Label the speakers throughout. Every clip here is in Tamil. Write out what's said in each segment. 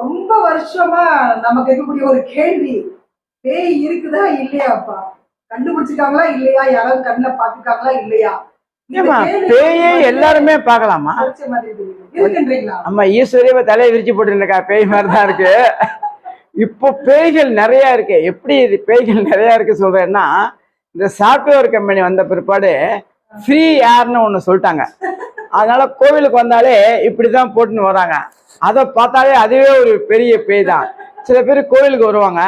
Speaker 1: ரொம்ப வருஷமா நமக்கு இருக்கக்கூடிய ஒரு கேள்வி, பேய் இருக்குதா இல்லையாப்பா? கண்டுபிடிச்சிருக்காங்களா இல்லையா? யாராவது கண்ணுல பாத்துருக்காங்களா இல்லையா? இந்த
Speaker 2: ஏமா
Speaker 1: கேள்வி
Speaker 2: பேயே எல்லாருமே பார்க்கலாமா?
Speaker 1: யோசிச்ச மாதிரி தெரியுது. இருக்குன்றீங்களா?
Speaker 2: நம்ம ஈஸ்வரிய தலையை விரிச்சு போட்டுருக்கா, பேய் மாதிரி தான் இருக்கு. இப்போ பேய்கள் நிறைய இருக்கு. எப்படி இது பேய்கள் நிறைய இருக்கு சொல்றேன்னா, இந்த சாஃப்ட்வேர் கம்பெனி வந்த பிற்பாடு ஃப்ரீ ஏர்னு ஒன்று சொல்லிட்டாங்க. அதனால கோவிலுக்கு வந்தாலே இப்படிதான் போட்டுன்னு வராங்க. அதை பார்த்தாலே அதுவே ஒரு பெரிய பேய் தான். சில பேர் கோவிலுக்கு வருவாங்க,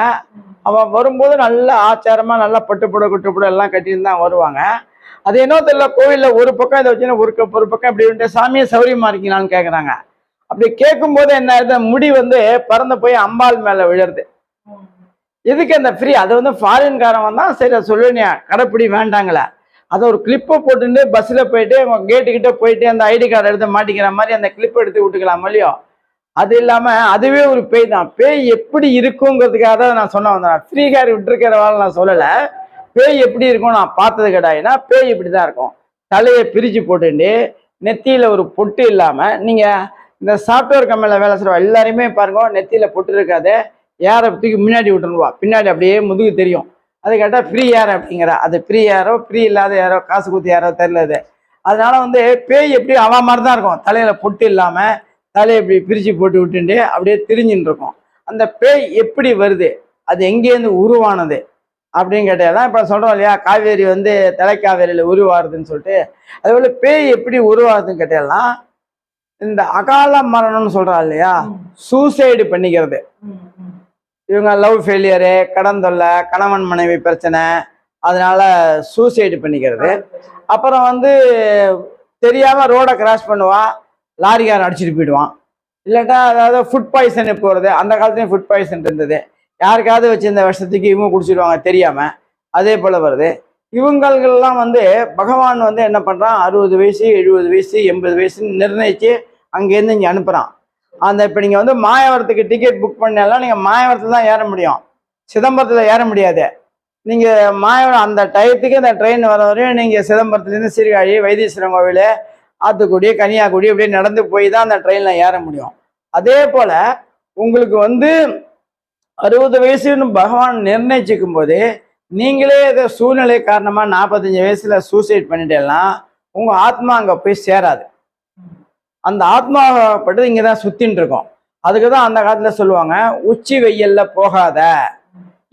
Speaker 2: அவன் வரும்போது நல்லா ஆச்சாரமா நல்லா பட்டுப்புட குட்டுப்புட எல்லாம் கட்டின்னு தான் வருவாங்க. அது என்ன தெரியல, கோவில்ல ஒரு பக்கம் இதை வச்சுன்னா ஒரு பக்கம் இப்படி வந்துட்டு சாமியை சௌரியமா இருக்கீங்களான்னு கேட்குறாங்க. அப்படி கேட்கும் போது என்ன ஆகுது, முடி பறந்து போய் அம்பாள் மேல விழுறது. எதுக்கு அந்த ஃப்ரீ? அது ஃபாரின்காரன் வந்தா சரி சொல்லுவேன், கடைப்பிடி வேண்டாங்களே. அதை ஒரு கிளிப்பை போட்டுட்டு பஸ்ஸில் போயிட்டு கேட்டுக்கிட்ட போயிட்டு அந்த ஐடி கார்டு எடுத்து மாட்டிக்கிற மாதிரி அந்த கிளிப்பை எடுத்து விட்டுக்கலாம் இல்லையோ. அது இல்லாம அதுவே ஒரு பேய் தான். பேய் எப்படி இருக்குங்கிறதுக்காக தான் நான் சொன்ன வந்தேன். ஃப்ரீ கார் விட்டுருக்கிறவாள் நான் சொல்லலை. பேய் எப்படி இருக்கும் நான் பார்த்தது கிடையாதுன்னா, பேய் இப்படிதான் இருக்கும். தலையை பிரிச்சு போட்டுட்டு நெத்தியில ஒரு பொட்டு இல்லாம, நீங்க இந்த சாஃப்ட்வேர் கம்பெனியில் வேலை செய்யறவா எல்லாருமே பாருங்க, நெத்தியில பொட்டு இருக்காது. ஏரை தூக்கி முன்னாடி விட்டுருவா, பின்னாடி அப்படியே முதுகு தெரியும். அது கேட்டால் ஃப்ரீ ஏர் அப்படிங்கிற, அது ஃப்ரீ ஏரோ ஃப்ரீ இல்லாத யாரோ காசு குத்தி யாரோ தெரியலது. அதனால பேய் எப்படி அவ மாதிரி தான் இருக்கும். தலையில பொட்டு இல்லாம தலையை இப்படி பிரிச்சு போட்டு விட்டுட்டு அப்படியே திரிஞ்சுட்டு இருக்கும். அந்த பேய் எப்படி வருது, அது எங்கேருந்து உருவானது அப்படின்னு கேட்டாதான் இப்ப சொல்றோம் இல்லையா, காவேரி தலைக்காவேரியில உருவாருதுன்னு சொல்லிட்டு. அதுபோல பேய் எப்படி உருவாகுதுன்னு கேட்டாலாம், இந்த அகால மரணம்னு சொல்றா இல்லையா, சூசைடு பண்ணிக்கிறது. இவங்க லவ் ஃபெயிலியரு, கடன் தொல்லை, கணவன் மனைவி பிரச்சனை, அதனால சூசைடு பண்ணிக்கிறது. அப்புறம் தெரியாம ரோடை கிராஸ் பண்ணுவான், லாரிக்காரன் அடிச்சுட்டு போயிடுவான். இல்லாட்டா அதாவது ஃபுட் பாய்சன் போகிறது. அந்த காலத்துலேயும் ஃபுட் பாய்சன் இருந்தது. யாருக்காவது வச்சிருந்த வருஷத்துக்கு இவங்க குடிச்சிடுவாங்க தெரியாம, அதே போல வருது. இவங்கள்லாம் பகவான் என்ன பண்றான், 60 வயசு 70 வயசு 80 வயசுன்னு நிர்ணயிச்சு அங்கேருந்து இங்கே அனுப்புறான். அந்த இப்போ நீங்கள் மாயவரத்துக்கு டிக்கெட் புக் பண்ணாலும் நீங்கள் மாயவரத்தில் தான் ஏற முடியும், சிதம்பரத்தில் ஏற முடியாது. நீங்கள் மாயவரம் அந்த டயத்துக்கு அந்த ட்ரெயின் வர வரையும் நீங்கள் சிதம்பரத்துலேருந்து சீர்காழி, வைத்தீஸ்வரன் கோவில், ஆத்துக்குடி, கன்னியாகுடி இப்படியே நடந்து போய் தான் அந்த ட்ரெயினில் ஏற முடியும். அதே போல் உங்களுக்கு 60 வயசுன்னு பகவான் நிர்ணயிச்சுக்கும் போது நீங்களே இதை சூழ்நிலை காரணமாக 45 வயசுல சூசைட் பண்ணிட்டேன்னா உங்கள் ஆத்மா அங்கே போய் சேராது. அந்த ஆத்மாப்பட்டது இங்கே தான் சுத்தின்னு இருக்கும். அதுக்கு தான் அந்த காலத்தில் சொல்லுவாங்க, உச்சி வெயில்ல போகாத.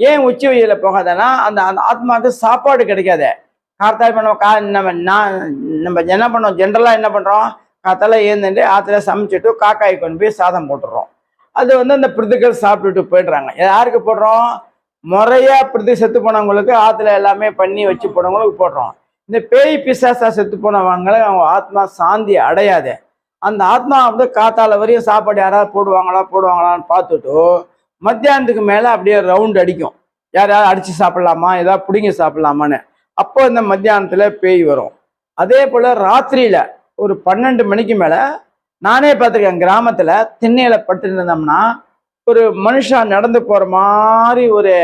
Speaker 2: ஏன் உச்சி வெயில்ல போகாதன்னா, அந்த அந்த ஆத்மாவுக்கு சாப்பாடு கிடைக்காது. காத்தால் பண்ணுவோம், நம்ம என்ன பண்ணோம், ஜென்ரலாக என்ன பண்ணுறோம், காத்தால ஏந்துட்டு ஆற்றுல சமைச்சிட்டு காக்காய் கொண்டு போய் சாதம் போட்டுடுறோம். அது அந்த பிரிதுக்கள் சாப்பிட்டுட்டு போயிடுறாங்க. யாருக்கு போடுறோம், முறையா பிரிது செத்து போனவங்களுக்கு ஆற்றுல எல்லாமே பண்ணி வச்சு போனவங்களுக்கு போடுறோம். இந்த பேய் பிசாசா செத்து போனவங்களை அவங்க ஆத்மா சாந்தி அடையாது. அந்த ஆத்மா காத்தால வரையும் சாப்பாடு யாராவது போடுவாங்களான்னு பார்த்துட்டு மத்தியானத்துக்கு மேலே அப்படியே ரவுண்ட் அடிக்கும், யாராவது அடித்து சாப்பிட்லாமா, ஏதாவது பிடிங்கி சாப்பிட்லாமான்னு. அப்போ இந்த மத்தியானத்தில் பேய் வரும். அதே போல் ராத்திரியில் ஒரு 12 மணிக்கு மேலே நானே பார்த்துருக்கேன், கிராமத்தில் திண்ணையில் பட்டு இருந்தோம்னா ஒரு மனுஷன் நடந்து போகிற மாதிரி ஒரு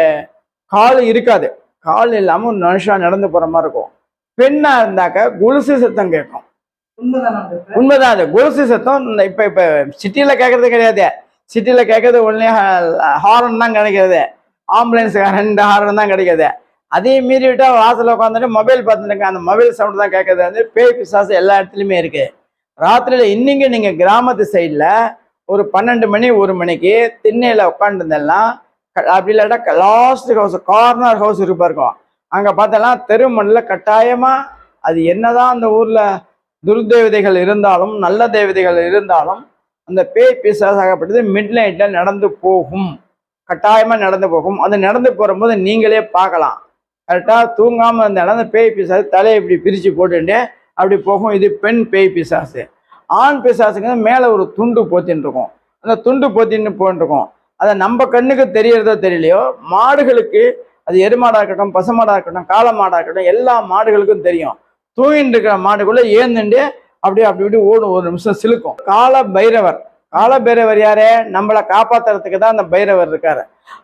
Speaker 2: கால் இருக்காது, கால் இல்லாமல் ஒரு மனுஷன் நடந்து போகிற மாதிரி இருக்கும். பெண்ணாக இருந்தாக்க கொலுசு சத்தம் கேட்கும். உண்மைதான், அது கொலுசு சத்தம். இப்போ சிட்டியில் கேட்கறது கிடையாது. சிட்டியில் கேட்கறது ஒன்றே ஹாரன் தான் கிடைக்கிறது, ஆம்புலன்ஸ் 2 ஹாரன் தான் கிடைக்கிது. அதே மீறி விட்டா வாசலில் உட்காந்துட்டு மொபைல் பார்த்துருக்கேன், அந்த மொபைல் சவுண்டு தான் கேட்கறது. பேய் பிசாசு எல்லா இடத்துலையுமே இருக்கு. ராத்திரியில் இன்னைக்கு நீங்கள் கிராமத்து சைடில் ஒரு 12 மணி 1 மணிக்கு திண்ணையில் உட்காந்துருந்தேன்னா, அப்படி இல்லாட்டா லாஸ்ட் ஹவுஸ், கார்னர் ஹவுஸ் இருக்கும், அங்கே பார்த்தெல்லாம் தெரு மண்ணில் கட்டாயமாக அது என்னதான் அந்த ஊரில் துர்தேவதைகள் இருந்தாலும் நல்ல தேவதைகள் இருந்தாலும் அந்த பேய் பிசாசாகப்பட்டது மிட் நைட்டில் நடந்து போகும், கட்டாயமாக நடந்து போகும். அது நடந்து போகும்போது நீங்களே பார்க்கலாம். கரெக்டாக தூங்காமல் இருந்தாலும் அந்த பேய் பிசாசு தலையை இப்படி பிரித்து போட்டுட்டு அப்படி போகும். இது பெண் பேய் பிசாசு. ஆண் பிசாசுக்கு மேலே ஒரு துண்டு போத்தின்னு இருக்கும், அந்த துண்டு போத்தின்னு போயிட்டுருக்கும். அதை நம்ம கண்ணுக்கு தெரியறதோ தெரியலையோ, மாடுகளுக்கு, அது எருமாடாக இருக்கட்டும், பசுமாடாக இருக்கட்டும், காளை மாடாக இருக்கட்டும், எல்லா மாடுகளுக்கும் தெரியும். தூங்கிட்டு இருக்கிற மாடுக்குள்ளே ஏந்துண்டு அப்படியே அப்படி இப்படி ஓடும், ஒரு நிமிஷம் சிலுக்கும். கால பைரவர், கால பைரவர் யாரு, நம்மளை காப்பாற்றுறதுக்கு தான் அந்த பைரவர் இருக்காரு.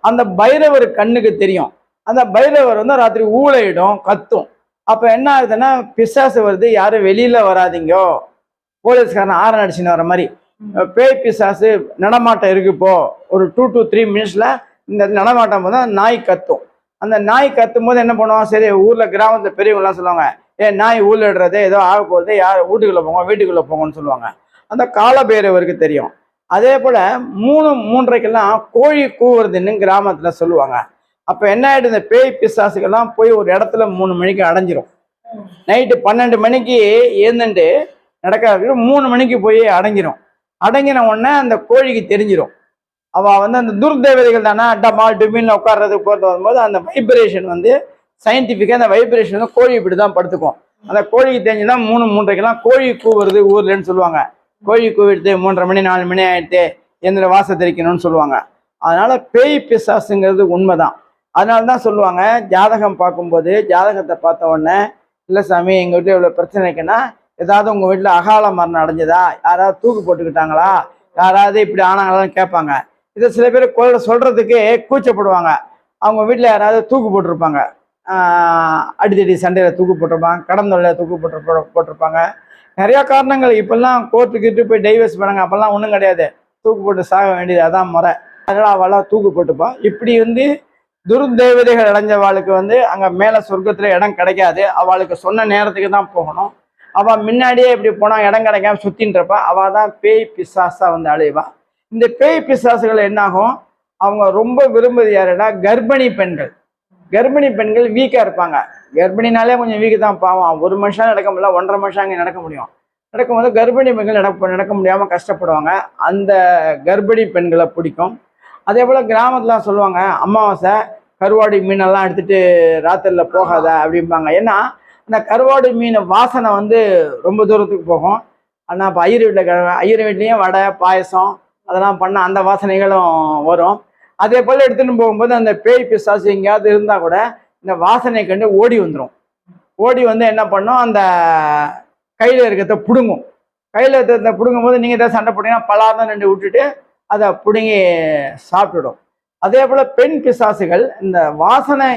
Speaker 2: அந்த பைரவர் கண்ணுக்கு தெரியும். அந்த பைரவர் ராத்திரி ஊழையிடும், கத்தும். அப்போ என்ன ஆகுதுன்னா, பிசாசு வருது, யாரும் வெளியில வராதிங்கோ, போலீஸ்காரன் ஆரன் அடிச்சுன்னு வர மாதிரி, பேய் பிசாசு நடமாட்டம் இருக்கு இப்போ ஒரு 2 to 3 மினிட்ஸ்ல இந்த நடமாட்டம் போது நாய் கத்தும். அந்த நாய் கத்தும் போது என்ன பண்ணுவோம், சரி ஊர்ல கிராமத்துல பெரியவங்கலாம் சொல்லுவாங்க, நாய் ஊழிடுறது ஏதோ ஆக போகுது, யார் வீட்டுக்குள்ள போங்க வீட்டுக்குள்ள போங்கன்னு சொல்லுவாங்க. அந்த காலபைரவருக்கு தெரியும். அதே போல 3:30க்கெல்லாம் கோழி கூவுறதுன்னு கிராமத்துல சொல்லுவாங்க. அப்ப என்ன ஆயிடுது, இந்த பேய் பிசாசுக்கெல்லாம் போய் ஒரு இடத்துல 3 மணிக்கு அடைஞ்சிரும். நைட்டு 12 மணிக்கு ஏந்துட்டு நடக்காது, 3 மணிக்கு போய் அடங்கிரும். அடங்கின உடனே அந்த கோழிக்கு தெரிஞ்சிடும், அவ வந்து அந்த துர்தேவதைகள் தானே டமால் டுமின்னு உட்கார்றதுக்கு போகிறது வரும்போது அந்த வைப்ரேஷன் வந்து சயின்டிஃபிக்காக அந்த வைப்ரேஷன் வந்து கோழி இப்படி தான் படுத்துக்கும். அந்த கோழிக்கு தெரிஞ்சுதான் 3:30க்கெல்லாம் கோழி கூவுறது ஊர்லன்னு சொல்லுவாங்க. கோழி கூவிடுது 3:30 மணி 4 மணி ஆயிடுத்து எந்திர வாச தெரிக்கணும்னு சொல்லுவாங்க. அதனால பேய் பிசாசுங்கிறது உண்மைதான். அதனால தான் சொல்லுவாங்க, ஜாதகம் பார்க்கும்போது ஜாதகத்தை பார்த்த உடனே, இல்லை சாமி எங்கள் வீட்டில் இவ்வளோ பிரச்சனை இருக்குன்னா, ஏதாவது உங்கள் வீட்டில் அகால மரணம் அடைஞ்சதா, யாராவது தூக்கு போட்டுக்கிட்டாங்களா, யாராவது இப்படி ஆனாங்களான்னு கேட்பாங்க. இதை சில பேர் சொல்கிறதுக்கு கூச்சப்படுவாங்க. அவங்க வீட்டில் யாராவது தூக்கு போட்டிருப்பாங்க, அடித்தடி சண்டையில் தூக்கு போட்டிருப்பாங்க, கடன் தொல்லையில் தூக்கு போட்டிருப்பாங்க. நிறையா காரணங்கள். இப்போல்லாம் கோர்ட்டுக்கிட்டு போய் டைவர்ஸ் பண்ணாங்க, அப்போல்லாம் ஒன்றும் கிடையாது, தூக்கு போட்டு சாக வேண்டியது அதான் முறை. அதனால் அவளாக தூக்கு போட்டுப்பா. இப்படி வந்து துர்தேவதைகள் அடைஞ்சவாளுக்கு வந்து அங்கே மேலே சொர்க்கத்தில் இடம் கிடைக்காது. அவளுக்கு சொன்ன நேரத்துக்கு தான் போகணும். அவள் முன்னாடியே இப்படி போனால் இடம் கிடைக்காம சுற்றின்றப்ப அவள் தான் பேய் பிசாசா வந்து அழைவா. இந்த பேய் பிசாசுகள் என்னாகும், அவங்க ரொம்ப விரும்புவது யாருன்னா கர்ப்பிணி பெண்கள். கர்ப்பிணி பெண்கள் வீக்காக இருப்பாங்க. கர்ப்பிணினாலே கொஞ்சம் வீக்கு தான், பாவம். 1 மனுஷன் நடக்க முடியல, 1.5 மனுஷன் அங்கே நடக்க முடியும். நடக்கும்போது கர்ப்பிணி பெண்கள் நடக்க முடியாமல் கஷ்டப்படுவாங்க. அந்த கர்ப்பிணி பெண்களை பிடிக்கும். அதே போல் கிராமத்தில் சொல்லுவாங்க, அமாவாசை கருவாடு மீனெல்லாம் எடுத்துகிட்டு ராத்திரியில் போகாத அப்படிம்பாங்க. ஏன்னா அந்த கருவாடு மீன் வாசனை வந்து ரொம்ப தூரத்துக்கு போகும். ஆனால் இப்போ ஐயர் வீட்லேயும் வடை பாயசம் அதெல்லாம் பண்ணால் அந்த வாசனைகளும் வரும். அதே போல் எடுத்துகிட்டு போகும்போது அந்த பேய் பிசாசு எங்கேயாவது இருந்தால் கூட இந்த வாசனை கண்டு ஓடி வந்துடும். ஓடி வந்து என்ன பண்ணும், அந்த கையில் இருக்கிறத பிடுங்கும். கையில் இருக்கிறத பிடுங்கும் போது நீங்கள் ஏதாவது சண்டை போட்டிங்கன்னா பலார்னு 2 விட்டுட்டு அதை பிடுங்கி சாப்பிட்டுடும். அதே போல் பெண் பிசாசுகள் இந்த வாசனை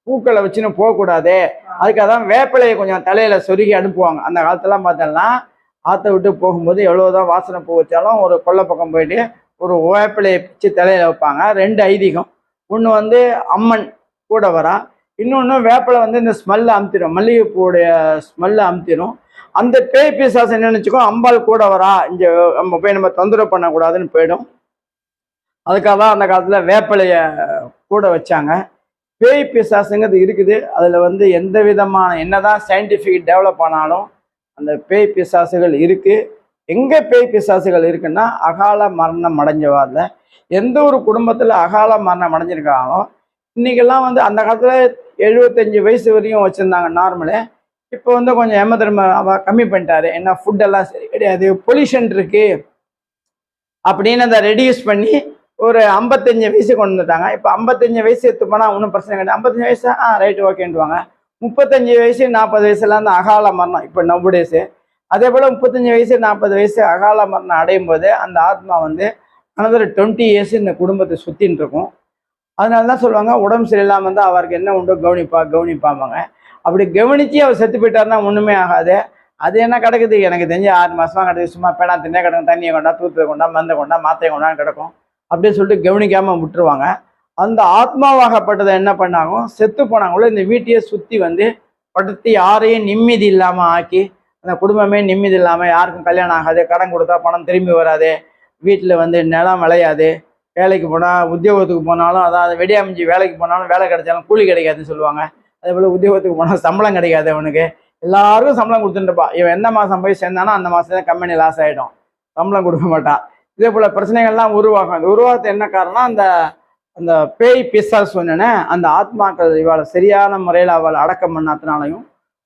Speaker 2: பூக்களை வச்சுன்னு போகக்கூடாது, அதுக்காக தான் வேப்பிலையை கொஞ்சம் தலையில் சொருகி அனுப்புவாங்க. அந்த காலத்துலாம் பார்த்தோம்னா ஆற்றை விட்டு போகும்போது எவ்வளோதான் வாசனை பூ வச்சாலும் ஒரு கொல்லை பக்கம் போயிட்டு ஒரு வேப்பிலையை பிச்சு தலையில் வைப்பாங்க. 2 ஐதீகம். ஒன்று வந்து அம்மன் கூட வரா, இன்னொன்று வேப்பிலை வந்து இந்த ஸ்மெல்லை அமுத்திடும், மல்லிகைப்பூடைய ஸ்மெல்லை அமுத்திடும். அந்த பேய் பிசாசு என்ன நினச்சிக்கோ, அம்பாள் கூட வரா, இங்கே நம்ம போய் நம்ம தொந்தரவு பண்ணக்கூடாதுன்னு போயிடும். அதுக்காக தான் அந்த காலத்தில் வேப்பிலையை கூட வச்சாங்க. பேய் பிசாசுங்கிறது இருக்குது. அதில் வந்து எந்த விதமான என்னதான் சயின்டிஃபிக் டெவலப் ஆனாலும் அந்த பேய் பிசாசுகள் இருக்குது. எங்கே பேய் பிசாசுகள் இருக்குன்னா அகால மரணம் அடைஞ்சவாரில் எந்த ஒரு குடும்பத்தில் அகால மரணம் அடைஞ்சிருக்காங்களோ, இன்றைக்கெல்லாம் வந்து அந்த காலத்தில் 75 வயசு வரையும் வச்சுருந்தாங்க நார்மலு. இப்போ வந்து கொஞ்சம் கம்மி பண்ணிட்டாரு. என்ன ஃபுட்டெல்லாம் சரி கிடையாது, பொல்யூஷன் இருக்குது அப்படின்னு அதை ரெடியூஸ் பண்ணி ஒரு 55 வயசு கொண்டு வந்துட்டாங்க. இப்போ 55 வயசு எடுத்து போனால் ஒன்றும் பிரச்சனை கிடையாது. 55 வயசு ரைட்டு ஓகேன்ட்டுவாங்க. 35 வயசு 40 வயசுலாம் அந்த அகால மரணம் இப்போ நவ்டேஸு. அதே போல் 35 வயசு 40 வயசு அகால மரணம் அடையும் போது அந்த ஆத்மா வந்து another 20 இயர்ஸ் இந்த குடும்பத்தை சுற்றின்னு இருக்கும். அதனால தான் சொல்லுவாங்க, உடம்பு சரியில்லாமல் வந்து அவருக்கு என்ன உண்டோ கவனிப்பாங்க. அப்படி கவனித்து அவர் செத்து போயிட்டாருன்னா ஒன்றுமே ஆகாது. அது என்ன கிடக்குது, எனக்கு தெரிஞ்சு 6 மாதமாக கிடக்குது, சும்மா பேனா தின்னே கிடக்கும், தண்ணியை கொண்டா தூத்து கொண்டா மருந்தை கொண்டா மாத்திரை கொண்டான்னு கிடக்கும் அப்படின்னு சொல்லிட்டு கவனிக்காமல் விட்டுருவாங்க. அந்த ஆத்மாவாகப்பட்டதை என்ன பண்ணாங்க, செத்து போனாங்களோ இந்த வீட்டையே சுற்றி வந்து படுத்தி யாரையும் நிம்மதி இல்லாமல் ஆக்கி, அந்த குடும்பமே நிம்மதி இல்லாமல், யாருக்கும் கல்யாணம் ஆகாது, கடன் கொடுத்தா பணம் திரும்பி வராது, வீட்டில் வந்து நிலம் விளையாது, வேலைக்கு போனால் உத்தியோகத்துக்கு போனாலும் அதாவது வெடியாமிஞ்சி வேலைக்கு போனாலும் வேலை கிடைச்சாலும் கூலி கிடைக்காதுன்னு சொல்லுவாங்க. அதே போல் உத்தியோகத்துக்கு போனால் சம்பளம் கிடைக்காது, அவனுக்கு எல்லாருக்கும் சம்பளம் கொடுத்துட்டுப்பா. இவன் எந்த மாதம் போய் சேர்ந்தானோ அந்த மாதம் தான் கம்பெனி லாஸ் ஆகிடும், சம்பளம் கொடுக்க மாட்டான். இதே போல் பிரச்சனைகள்லாம் உருவாகும். அந்த உருவாகிறது என்ன காரணம், அந்த பேய் பிசாசு சொன்னேன்னு அந்த ஆத்மாக்கள் இவாளை சரியான முறையில் அவளை அடக்கம் பண்ணாதனாலையும்,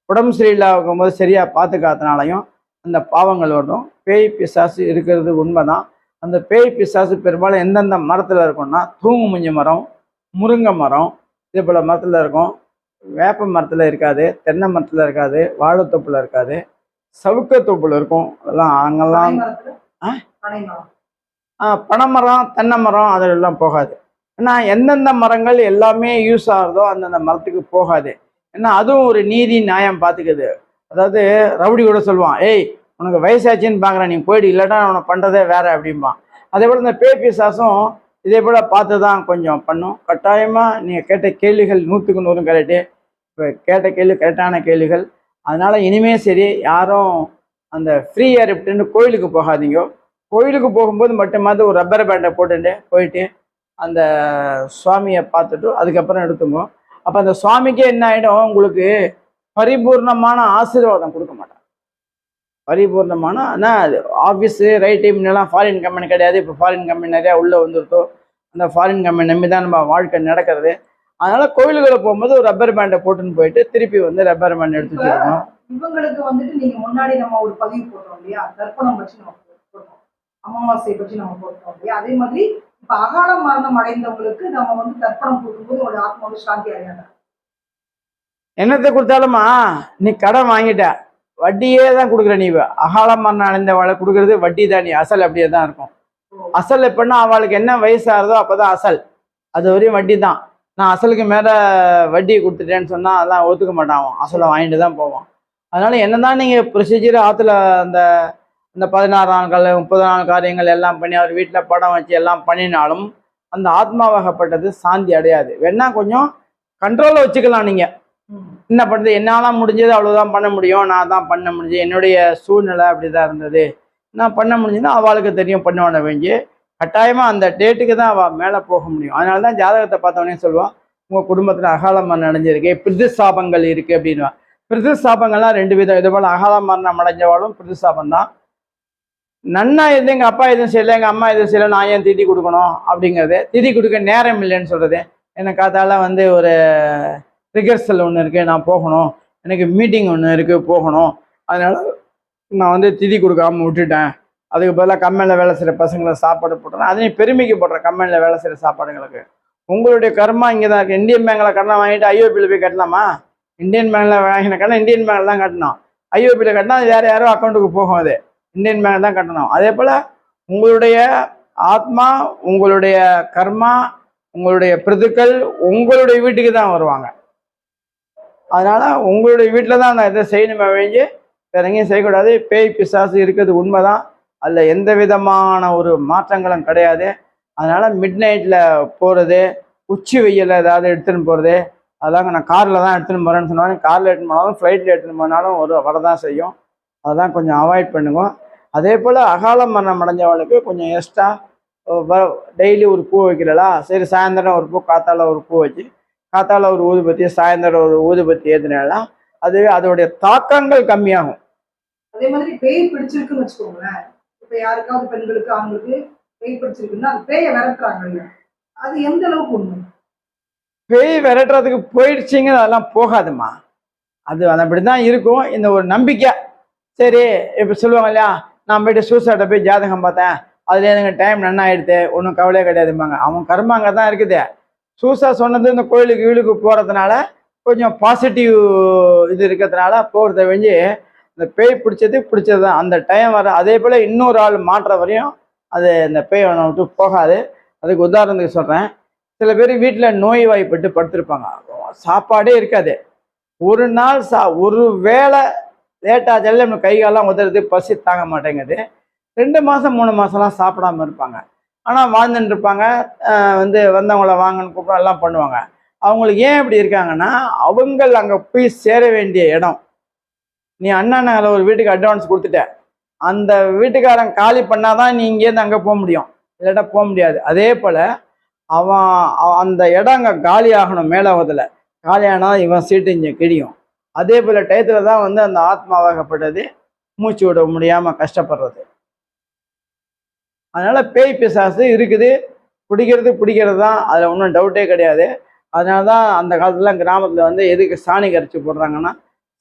Speaker 2: உடம்பு சரியில்லாகும் போது சரியாக பார்த்துக்காதனாலையும் அந்த பாவங்கள் வரும். பேய் பிசாசு இருக்கிறது உண்மைதான். அந்த பேய் பிசாசு பெரும்பாலும் எந்தெந்த மரத்தில் இருக்கும்னா, தூங்கு முஞ்சி மரம், முருங்கை மரம், இதே போல் மரத்தில் இருக்கும். வேப்ப மரத்தில் இருக்காது, தென்னை மரத்தில் இருக்காது, வாழைத்தோப்பில் இருக்காது, சவுக்கத்தோப்பில் இருக்கும். அதெல்லாம் அங்கெல்லாம் பனைமரம் தென்னை மரம் அதெல்லாம் போகாது. ஏன்னா எந்தெந்த மரங்கள் எல்லாமே யூஸ் ஆகுதோ அந்தந்த மரத்துக்கு போகாது. ஏன்னா அதுவும் ஒரு நீதி நியாயம் பார்த்துக்குது. அதாவது ரவுடி கூட சொல்லுவான், ஏய் உனக்கு வயசாச்சுன்னு பார்க்குறேன், நீ போயிடு, இல்லைன்னா அவனை பண்ணுறதே வேற அப்படிம்பான். அதே போல் இந்த பேய் பிசாசும் இதே போல் பார்த்து தான் கொஞ்சம் பண்ணும். கட்டாயமாக நீங்கள் கேட்ட கேள்விகள் 100க்கு 100 கரெக்டு. இப்போ கேட்ட கேள்வி கரெக்டான கேள்விகள். அதனால் இனிமே சரி யாரும் அந்த ஃப்ரீ ஏர் விட்டுன்னு கோயிலுக்கு போகாதீங்க. கோயிலுக்கு போகும்போது மட்டுமாவது ஒரு ரப்பர் பேண்டை போட்டுட்டு போயிட்டு அந்த சுவாமியை பார்த்துட்டு அதுக்கப்புறம் எடுத்துங்க. அப்போ அந்த சுவாமிக்கே என்ன ஆகிடும், உங்களுக்கு பரிபூர்ணமான ஆசீர்வாதம் கொடுக்க மாட்டாங்க. பரிபூர்ணமான ஆனால் அது ஆஃபீஸு ரைட் டைம்லாம் ஃபாரின் கம்பெனி கிடையாது. இப்போ ஃபாரின் கம்பெனி நிறையா உள்ளே வந்துருக்கோம். அந்த ஃபாரின் கம்பெனி நம்பி தான் நம்ம வாழ்க்கை நடக்கிறது. அதனால் கோயிலுக்குள்ளே போகும்போது ஒரு ரப்பர் பேண்டை போட்டுன்னு போயிட்டு திருப்பி வந்து ரப்பர் பேண்ட் எடுத்துட்டு வரணும்.
Speaker 1: இவங்களுக்கு வந்துட்டு நீங்க முன்னாடி நம்ம ஒரு பதிவு போட்டோம் இல்லையா, தர்ப்பணம் பற்றி நம்ம போட்டோம், அமாவாசை பற்றி நம்ம போட்டோம் இல்லையா, அதே மாதிரி இப்ப அகால மரணம் அடைந்தவங்களுக்கு நம்ம வந்து தர்ப்பணம் போடும்போது ஒரு ஆத்மா வந்து சாந்தி அடையாத.
Speaker 2: என்னத்தை கொடுத்தாலுமா நீ கடன் வாங்கிட்ட, வட்டியே தான் கொடுக்குற. நீ அகால மரணம் அடைந்தவளை கொடுக்குறது வட்டி தான், நீ அசல் அப்படியே தான் இருக்கும். அசல் எப்படின்னா அவளுக்கு என்ன வயசாகிறதோ அப்போதான் அசல், அது வரையும் வட்டி தான். நான் அசலுக்கு மேலே வட்டி கொடுத்துட்டேன்னு சொன்னால் அதெல்லாம் ஒத்துக்க மாட்டான், அசலை வாங்கிட்டு தான் போவான். அதனால என்னதான் நீங்கள் ப்ரொசீஜர் ஆற்றுல அந்த இந்த 16 நாட்கள் 30 நாள் காரியங்கள் எல்லாம் பண்ணி அவர் வீட்டில் படம் வச்சு எல்லாம் பண்ணினாலும் அந்த ஆத்மாவாகப்பட்டது சாந்தி அடையாது. வேணா கொஞ்சம் கண்ட்ரோலில் வச்சுக்கலாம். நீங்கள் என்ன பண்ணுறது, என்னால் முடிஞ்சது அவ்வளோதான் பண்ண முடியும், நான் தான் பண்ண முடிஞ்சு, என்னுடைய சூழ்நிலை அப்படி தான் இருந்தது, நான் பண்ண முடிஞ்சுன்னா அவளுக்கு தெரியும் பண்ணுவான வேண்டி. கட்டாயமாக அந்த டேட்டுக்கு தான் அவள் மேலே போக முடியும். அதனால தான் ஜாதகத்தை பார்த்தவொடனே சொல்லுவாள், உங்கள் குடும்பத்தில் அகால மரணம் அடைஞ்சிருக்கு, பிரிதிசாபங்கள் இருக்குது அப்படின்வா. பிரிதிசாபங்கள்லாம் 2 விதம். இது போல் அகால மரணம் அடைஞ்சவாலும் பிரிதிசாபம் தான். நன்னா இருந்து எங்கள் அப்பா எதுவும் செய்யலை, எங்கள் அம்மா எதுவும் செய்யலை, நான் ஏன் திதி கொடுக்கணும் அப்படிங்கிறது. திதி கொடுக்க நேரம் இல்லைன்னு சொல்கிறது. எனக்கு அதால் வந்து ஒரு ரிகர்சல் ஒன்று இருக்குது, நான் போகணும், எனக்கு மீட்டிங் ஒன்று இருக்குது போகணும், அதனால் நான் வந்து திதி கொடுக்காமல் விட்டுட்டேன். அதுக்கு பதிலாக கம்பெனியில் வேலை செய்கிற பசங்களை சாப்பாடு போட்டுறேன், அதையும் பெருமைக்கு போடுறேன் கம்பெனியில் வேலை செய்கிற சாப்பாடுங்களுக்கு. உங்களுடைய கர்மா இங்கே தான் இருக்குது. இந்தியன் பேங்கில் கடன் வாங்கிட்டு ஐஓபியில் போய் கட்டலாமா? இந்தியன் பேங்கில் வாங்கின கடன் இந்தியன் பேங்கில் தான் கட்டணும். ஐஓபியில் கட்டினா அது வேறு யாரோ அக்கௌண்ட்டுக்கு போகும், அது இந்தியன் பேங்க் தான் கட்டணும். அதே போல் உங்களுடைய ஆத்மா, உங்களுடைய கர்மா, உங்களுடைய பிரதுக்கள் உங்களுடைய வீட்டுக்கு தான் வருவாங்க. அதனால் உங்களுடைய வீட்டில் தான் நான் இதை செய்யணுமே வழிஞ்சு வேற எங்கேயும் செய்யக்கூடாது. பேய் பிசாசு இருக்கிறது உண்மைதான், அதில் எந்த விதமான ஒரு மாற்றங்களும் கிடையாது. அதனால் மிட் நைட்டில் போகிறது, உச்சி வெயிலில் ஏதாவது எடுத்துன்னு போகிறது, அதெல்லாம் நான் காரில் தான் எடுத்துன்னு போகிறேன்னு சொன்னாலும், காரில் எடுத்துன்னு போனாலும் ஃப்ளைட்டில் எடுத்துன்னு போனாலும் வரதான் செய்யும். அதெல்லாம் கொஞ்சம் அவாய்ட் பண்ணுங்க. அதே போல் அகால மரணம் அடைஞ்சவளுக்கு கொஞ்சம் எக்ஸ்ட்ரா டெய்லி ஒரு பூ வைக்கிறலா, சரி சாயந்தரம் ஒரு பூ, காத்தால ஒரு பூ வச்சு, காத்தால ஒரு ஊதுபத்தி, சாயந்தரம் ஒரு ஊதுபத்தி ஏற்றினாலாம் அதுவே அதோடைய தாக்கங்கள் கம்மியாகும்.
Speaker 1: அதே மாதிரி பேய் பிடிச்சிருக்குன்னு வச்சுக்கோங்களேன், இப்ப யாருக்காவது பெண்களுக்கு அவங்களுக்கு பேய் பிடிச்சிருக்குன்னா அந்த பேயை விரட்டுறாங்க இல்லையா, அது எந்த அளவுக்கு உண்மை?
Speaker 2: பேய் விரட்டுறதுக்கு போயிடுச்சிங்க, அதெல்லாம் போகாதுமா. அது அப்படிதான் இருக்கும். இந்த ஒரு நம்பிக்கை. சரி இப்போ சொல்லுவாங்க இல்லையா, நான் போயிட்டு சூசைட்டை போய் ஜாதகம் பார்த்தேன், அதுல எனக்கு டைம் நன்னா ஆயிடுது, ஒன்றும் கவலையே கிடையாதும்பாங்க. அவன் கர்மா அங்கே தான் இருக்குது. சூசா சொன்னது இந்த கோயிலுக்கு வீலுக்கு போகிறதுனால கொஞ்சம் பாசிட்டிவ் இது இருக்கிறதுனால போகிறத வெஞ்சு இந்த பேய் பிடிச்சது தான் அந்த டைம் வர. அதே போல் இன்னொரு ஆள் மாற்ற வரையும் அது இந்த பேய் அவனை விட்டு போகாது. அதுக்கு உதாரணத்துக்கு சொல்கிறேன், சில பேர் வீட்டில் நோய் வாய்ப்பட்டு படுத்திருப்பாங்க, சாப்பாடே இருக்காது. ஒரு நாள் ஒரு வேளை லேட்டாக நம்ம கை காலெல்லாம் உதறது, பசி தாங்க மாட்டேங்குது. 2 மாதம் 3 மாதம்லாம் சாப்பிடாம இருப்பாங்க. ஆனால் வாழ்ந்துட்டு இருப்பாங்க. வந்து வந்தவங்கள வாங்கன்னு கூப்பிட எல்லாம் பண்ணுவாங்க. அவங்களுக்கு ஏன் இப்படி இருக்காங்கன்னா, அவங்க அங்கே போய் சேர வேண்டிய இடம், நீ அண்ணா நகரில் ஒரு வீட்டுக்கு அட்வான்ஸ் கொடுத்துட்ட, அந்த வீட்டுக்காரன் காலி பண்ணாதான் நீ இங்கேருந்து அங்கே போக முடியும், இல்லாட்டா போக முடியாது. அதே போல் அவன் அந்த இடம் அங்கே காலி ஆகணும். மேலோகத்தில் காலி ஆனால் இவன் சீட்டு இங்கே கிழியும். அதே போல் டயத்தில் தான் வந்து அந்த ஆத்மாவாகப்பட்டது மூச்சு விட முடியாமல் கஷ்டப்படுறது. அதனால் பேய் பிசாசு இருக்குது, பிடிக்கிறது தான், அதில் ஒன்றும் டவுட்டே கிடையாது. அதனால தான் அந்த காலத்துலாம் கிராமத்தில் வந்து எதுக்கு சாணி கரைச்சி போடுறாங்கன்னா,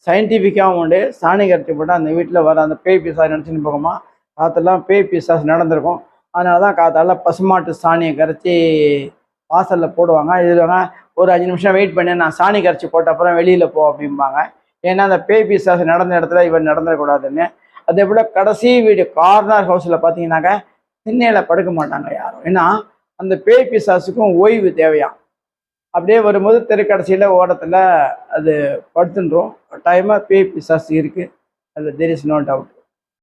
Speaker 2: சயின்டிஃபிக்காகவும் உண்டு. சாணி கரைச்சி போட்டால் அந்த வீட்டில் வர அந்த பேய் பிசாசு நினச்சின்னு போகுமா, காற்றுலாம் பேய் பிசாசு நடந்திருக்கும். அதனால தான் காத்தால பசுமாட்டு சாணியை கரைச்சி வாசலில் போடுவாங்க. இதுவாங்க ஒரு 5 நிமிஷம் வெயிட் பண்ணி நான் சாணி கரைச்சி போட்ட அப்புறம் வெளியில் போ அப்படிம்பாங்க. ஏன்னா அந்த பேய் பிசாசு நடந்த இடத்துல இவன் நடந்துடக்கூடாதுன்னு. அதே போல் கடைசி வீடு கார்னர் ஹவுஸில் பார்த்தீங்கன்னாக்க திண்ணையில் படுக்க மாட்டாங்க யாரும். ஏன்னா அந்த பேய் பிசாசுக்கும் ஓய்வு தேவையாம். அப்படியே வரும்போது தெருக்கடைசியில் ஓரத்தில் அது படுத்துன்றோம். டைமாக பேய் பிசாசு இருக்குது, அதில் தெர் இஸ் நோ டவுட்.